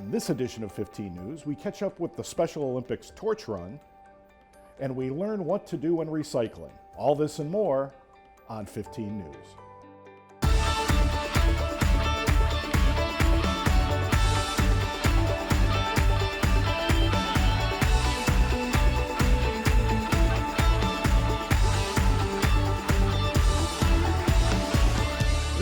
On this edition of 15 News, we catch up with the Special Olympics torch run, and we learn what to do when recycling. All this and more on 15 News.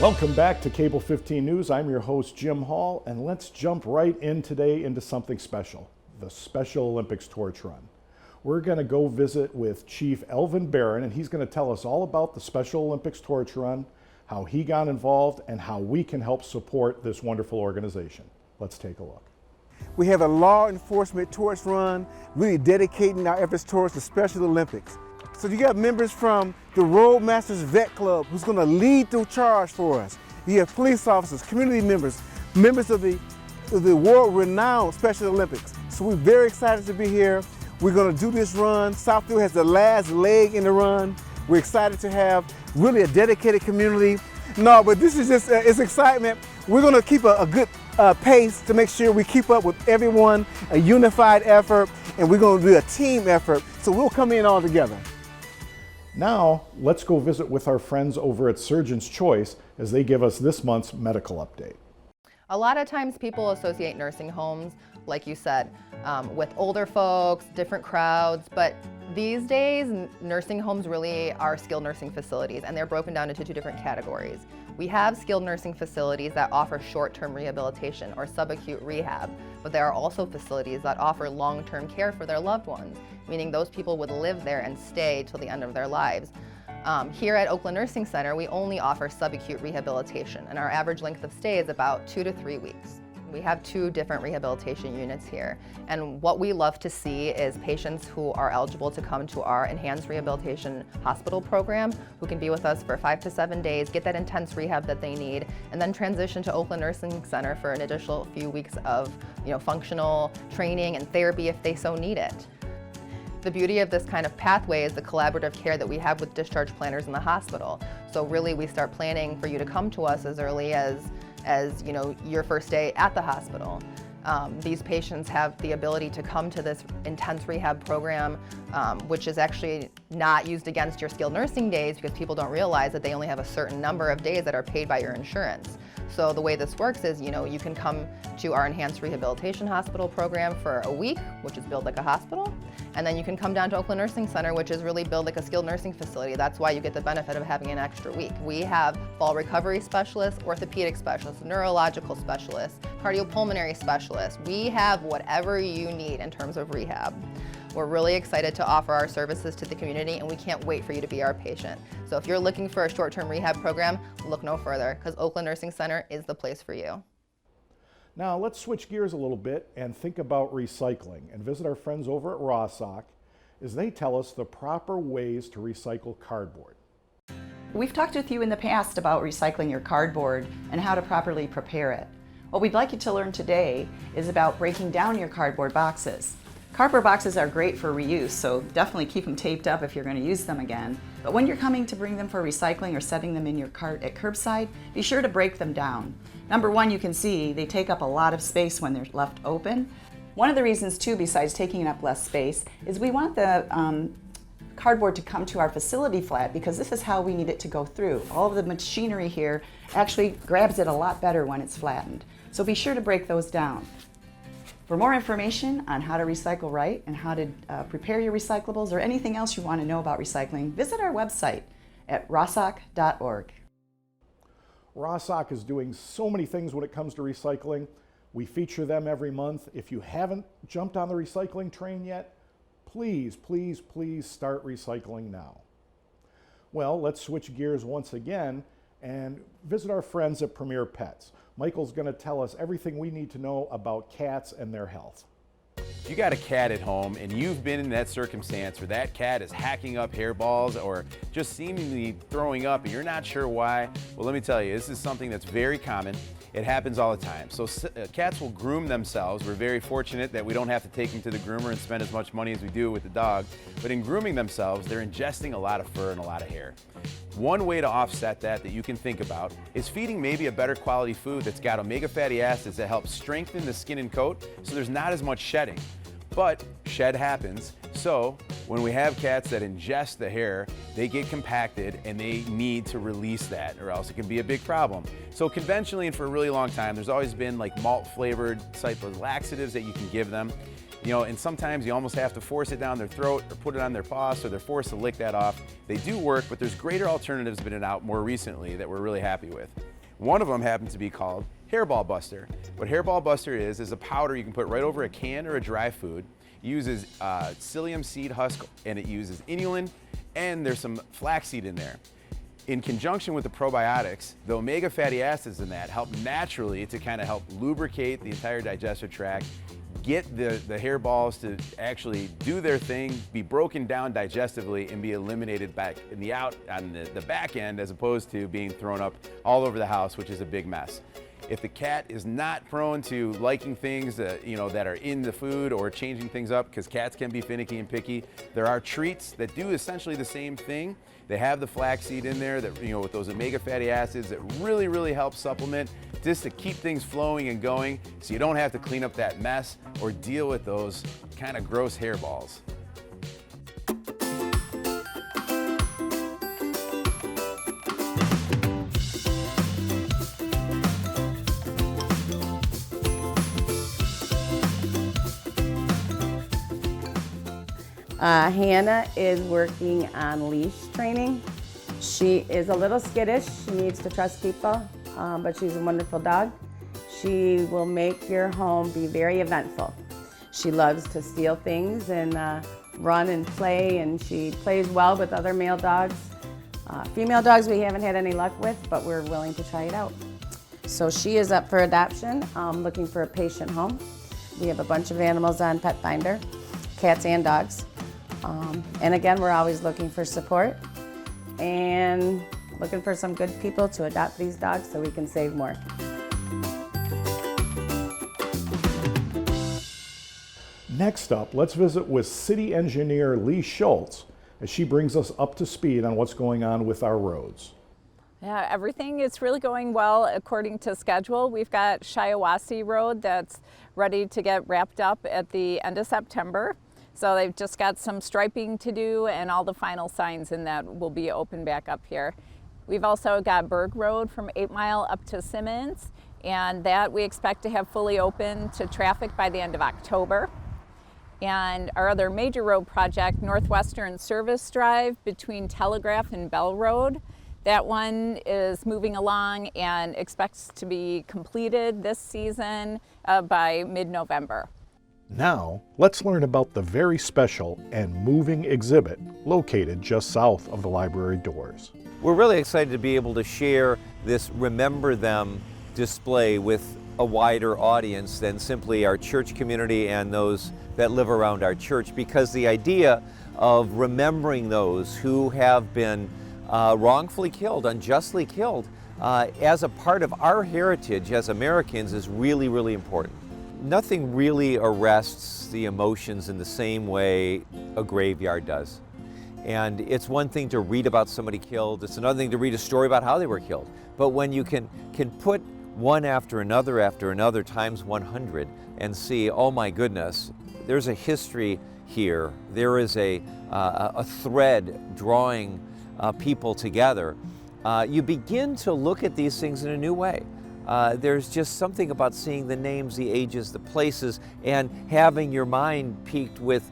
Welcome back to Cable 15 News. I'm your host, Jim Hall, and let's jump right in today into something special, the Special Olympics torch run. We're going to go visit with Chief Elvin Barron, and he's going to tell us all about the Special Olympics torch run, how he got involved, and how we can help support this wonderful organization. Let's take a look. We have a law enforcement torch run, really dedicating our efforts towards the Special Olympics. So you got members from the Roadmasters Vet Club who's going to lead the charge for us. You have police officers, community members, members of the world-renowned Special Olympics. So we're very excited to be here. We're going to do this run. Southfield has the last leg in the run. We're excited to have really a dedicated community. No, but this is just, it's excitement. We're going to keep a good pace to make sure we keep up with everyone, a unified effort, and we're going to do a team effort. So we'll come in all together. Now, let's go visit with our friends over at Surgeon's Choice as they give us this month's medical update. A lot of times people associate nursing homes, like you said, with older folks, different crowds, but these days nursing homes really are skilled nursing facilities, and they're broken down into two different categories. We have skilled nursing facilities that offer short-term rehabilitation or subacute rehab, but there are also facilities that offer long-term care for their loved ones, meaning those people would live there and stay till the end of their lives. Here at Oakland Nursing Center, we only offer subacute rehabilitation, and our average length of stay is about 2 to 3 weeks. We have 2 different rehabilitation units here, and what we love to see is patients who are eligible to come to our enhanced rehabilitation hospital program, who can be with us for 5 to 7 days, get that intense rehab that they need, and then transition to Oakland Nursing Center for an additional few weeks of functional training and therapy if they so need it. The beauty of this kind of pathway is the collaborative care that we have with discharge planners in the hospital. So really we start planning for you to come to us as early as your first day at the hospital. These patients have the ability to come to this intense rehab program, which is actually not used against your skilled nursing days because people don't realize that they only have a certain number of days that are paid by your insurance. So the way this works is, you can come to our enhanced rehabilitation hospital program for a week, which is billed like a hospital, and then you can come down to Oakland Nursing Center, which is really billed like a skilled nursing facility. That's why you get the benefit of having an extra week. We have fall recovery specialists, orthopedic specialists, neurological specialists, cardiopulmonary specialists. We have whatever you need in terms of rehab. We're really excited to offer our services to the community, and we can't wait for you to be our patient. So if you're looking for a short-term rehab program, look no further, because Oakland Nursing Center is the place for you. Now let's switch gears a little bit and think about recycling and visit our friends over at Rawsock as they tell us the proper ways to recycle cardboard. We've talked with you in the past about recycling your cardboard and how to properly prepare it. What we'd like you to learn today is about breaking down your cardboard boxes. Cardboard boxes are great for reuse, so definitely keep them taped up if you're going to use them again. But when you're coming to bring them for recycling or setting them in your cart at curbside, be sure to break them down. Number one, you can see they take up a lot of space when they're left open. One of the reasons too, besides taking up less space, is we want the cardboard to come to our facility flat because this is how we need it to go through. All of the machinery here actually grabs it a lot better when it's flattened. So be sure to break those down. For more information on how to recycle right and how to prepare your recyclables or anything else you want to know about recycling, visit our website at rawsock.org. Rawsock is doing so many things when it comes to recycling. We feature them every month. If you haven't jumped on the recycling train yet, please, please, please start recycling now. Well, let's switch gears once again and visit our friends at Premier Pets. Michael's going to tell us everything we need to know about cats and their health. If you got a cat at home and you've been in that circumstance where that cat is hacking up hairballs or just seemingly throwing up and you're not sure why, well, let me tell you, this is something that's very common. It happens all the time. So cats will groom themselves. We're very fortunate that we don't have to take them to the groomer and spend as much money as we do with the dog. But in grooming themselves, they're ingesting a lot of fur and a lot of hair. One way to offset that you can think about is feeding maybe a better quality food that's got omega fatty acids that help strengthen the skin and coat so there's not as much shedding. But shed happens, so when we have cats that ingest the hair, they get compacted and they need to release that, or else it can be a big problem. So conventionally and for a really long time, there's always been like malt flavored type of laxatives that you can give them. You know, and sometimes you almost have to force it down their throat or put it on their paw so they're forced to lick that off. They do work, but there's greater alternatives been out more recently that we're really happy with. One of them happens to be called Hairball Buster. What Hairball Buster is a powder you can put right over a can or a dry food. It uses psyllium seed husk, and it uses inulin, and there's some flaxseed in there. In conjunction with the probiotics, the omega fatty acids in that help naturally to kind of help lubricate the entire digestive tract, get the hairballs to actually do their thing, be broken down digestively, and be eliminated back in the the back end, as opposed to being thrown up all over the house, which is a big mess. If the cat is not prone to liking things that are in the food or changing things up, because cats can be finicky and picky, there are treats that do essentially the same thing. They have the flaxseed in there that, with those omega fatty acids that really, really help supplement just to keep things flowing and going so you don't have to clean up that mess or deal with those kind of gross hairballs. Hannah is working on leash training. She is a little skittish. She needs to trust people, but she's a wonderful dog. She will make your home be very eventful. She loves to steal things and run and play, and she plays well with other male dogs. Female dogs we haven't had any luck with, but we're willing to try it out. So she is up for adoption, looking for a patient home. We have a bunch of animals on Pet Finder, cats and dogs. And again, we're always looking for support and looking for some good people to adopt these dogs so we can save more. Next up, let's visit with City Engineer Lee Schultz as she brings us up to speed on what's going on with our roads. Yeah, everything is really going well according to schedule. We've got Shiawassee Road that's ready to get wrapped up at the end of September. So they've just got some striping to do and all the final signs in that will be open back up here. We've also got Berg Road from 8 Mile up to Simmons, and that we expect to have fully open to traffic by the end of October. And our other major road project, Northwestern Service Drive between Telegraph and Bell Road, that one is moving along and expects to be completed this season by mid-November. Now, let's learn about the very special and moving exhibit located just south of the library doors. We're really excited to be able to share this Remember Them display with a wider audience than simply our church community and those that live around our church, because the idea of remembering those who have been wrongfully killed, unjustly killed, as a part of our heritage as Americans is really, really important. Nothing really arrests the emotions in the same way a graveyard does. And it's one thing to read about somebody killed, it's another thing to read a story about how they were killed. But when you can put one after another times 100 and see, oh my goodness, there's a history here, there is a thread drawing people together, you begin to look at these things in a new way. There's just something about seeing the names, the ages, the places, and having your mind piqued with,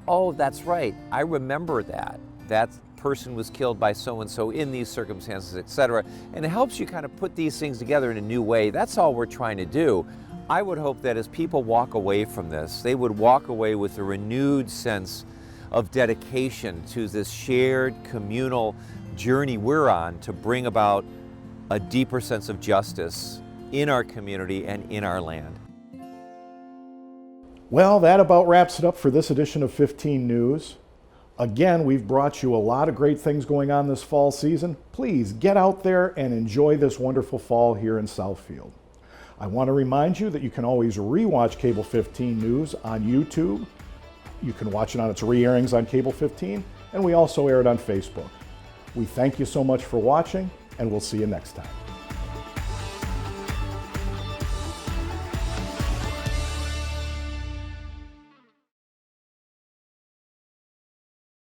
oh, that's right, I remember that. That person was killed by so-and-so in these circumstances, etc. And it helps you kind of put these things together in a new way. That's all we're trying to do. I would hope that as people walk away from this, they would walk away with a renewed sense of dedication to this shared communal journey we're on to bring about a deeper sense of justice in our community and in our land. Well, that about wraps it up for this edition of 15 News. Again, we've brought you a lot of great things going on this fall season. Please get out there and enjoy this wonderful fall here in Southfield. I want to remind you that you can always rewatch Cable 15 News on YouTube. You can watch it on its re-airings on Cable 15, and we also air it on Facebook. We thank you so much for watching, and we'll see you next time.